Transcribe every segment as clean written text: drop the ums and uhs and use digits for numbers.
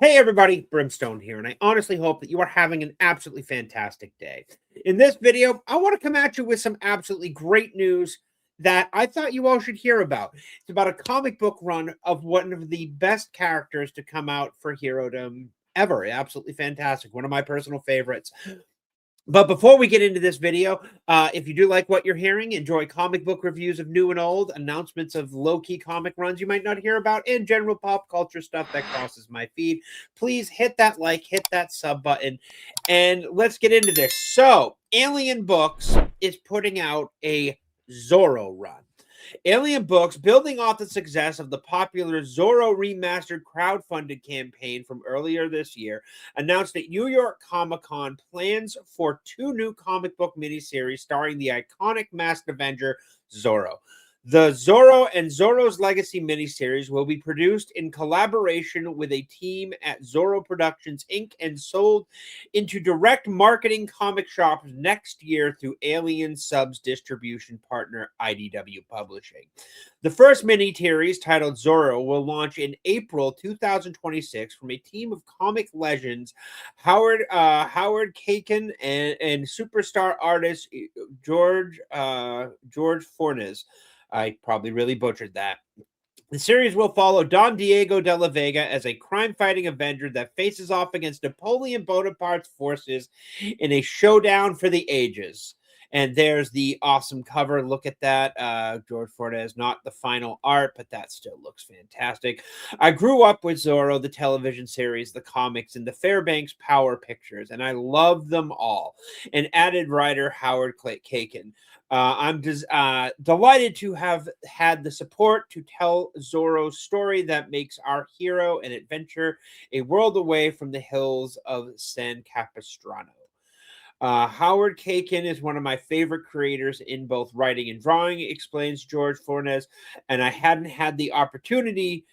Hey everybody, Brimstone here, and I honestly hope that you are having an absolutely fantastic day. In this video, I want to come at you with some absolutely great news that I thought you all should hear about. It's about a comic book run of one of the best characters to come out for Herodom ever. Absolutely fantastic. One of my personal favorites. But before we get into this video, if you do like what you're hearing, enjoy comic book reviews of new and old, announcements of low-key comic runs you might not hear about, and general pop culture stuff that crosses my feed, please hit that like, hit that sub button, and let's get into this. So, Alien Books is putting out a Zorro run. Alien Books, building off the success of the popular Zorro remastered crowdfunded campaign from earlier this year, announced at New York Comic Con plans for two new comic book miniseries starring the iconic masked Avenger Zorro. The Zorro and Zorro's Legacy miniseries will be produced in collaboration with a team at Zorro Productions Inc. and sold into direct marketing comic shops next year through Alien Subs distribution partner IDW Publishing. The first mini-series, titled Zorro, will launch in April 2026 from a team of comic legends Howard Kaken and superstar artist George Fornes. I probably really butchered that. The series will follow Don Diego de la Vega as a crime-fighting Avenger that faces off against Napoleon Bonaparte's forces in a showdown for the ages. And there's the awesome cover. Look at that. George Fornes, not the final art, but that still looks fantastic. I grew up with Zorro, the television series, the comics, and the Fairbanks Power Pictures, and I love them all. And added writer Howard Kaken. I'm delighted to have had the support to tell Zorro's story that makes our hero and adventure a world away from the hills of San Capistrano. Howard Kaken is one of my favorite creators in both writing and drawing, explains George Fornes, and I hadn't had the opportunity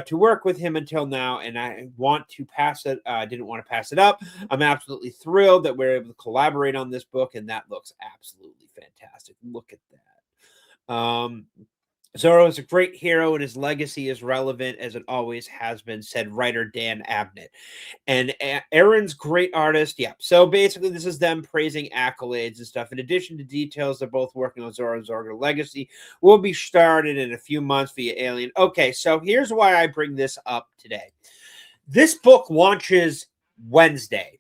to work with him until now, and I want to pass it. Didn't want to pass it up. I'm absolutely thrilled that we're able to collaborate on this book, and that looks absolutely fantastic. Look at that. Zorro is a great hero, and his legacy is relevant as it always has been, said writer Dan Abnett. And Aaron's great artist. Yeah. So basically, this is them praising accolades and stuff. In addition to details, they're both working on Zorro's Legacy. Will be started in a few months via Alien. Okay, so here's why I bring this up today. This book launches Wednesday,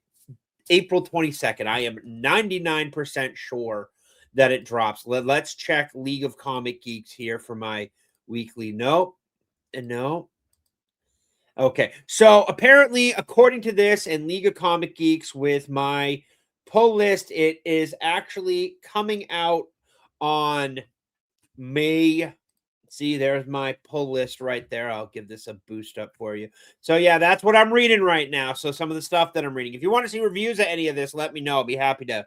April 22nd. I am 99% sure that it drops. Let's check League of Comic Geeks here for my weekly. No. Okay, so apparently, according to this and League of Comic Geeks with my pull list, it is actually coming out on May. See, there's my pull list right there. I'll give this a boost up for you. So yeah, that's what I'm reading right now. So some of the stuff that I'm reading. If you want to see reviews of any of this, let me know. I'll be happy to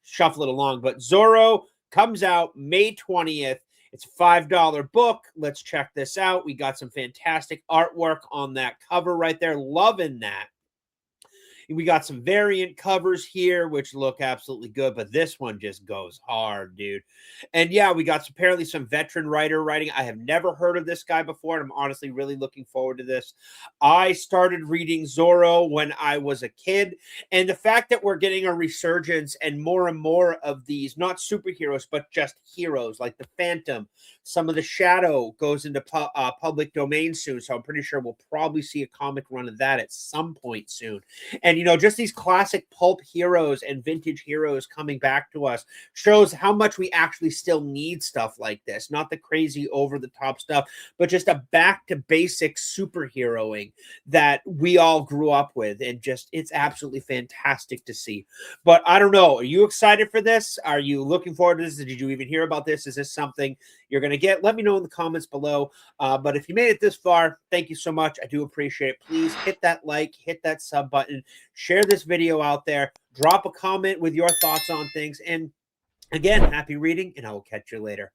shuffle it along. But Zorro comes out May 20th. It's a $5 book. Let's check this out. We got some fantastic artwork on that cover right there. Loving that. We got some variant covers here, which look absolutely good, but this one just goes hard, dude. And yeah, we got apparently some veteran writer writing. I have never heard of this guy before, and I'm honestly really looking forward to this. I started reading Zorro when I was a kid, and the fact that we're getting a resurgence and more of these, not superheroes, but just heroes like the Phantom. Some of the Shadow goes into public domain soon, so I'm pretty sure we'll probably see a comic run of that at some point soon. And, you know, just these classic pulp heroes and vintage heroes coming back to us shows how much we actually still need stuff like this. Not the crazy over-the-top stuff, but just a back-to-basic superheroing that we all grew up with. And just, it's absolutely fantastic to see. But I don't know. Are you excited for this? Are you looking forward to this? Did you even hear about this? Is this something you're going to get? Let me know in the comments below. But if you made it this far, thank you so much. I do appreciate it. Please hit that like, hit that sub button, share this video out there, drop a comment with your thoughts on things. And again, happy reading, and I will catch you later.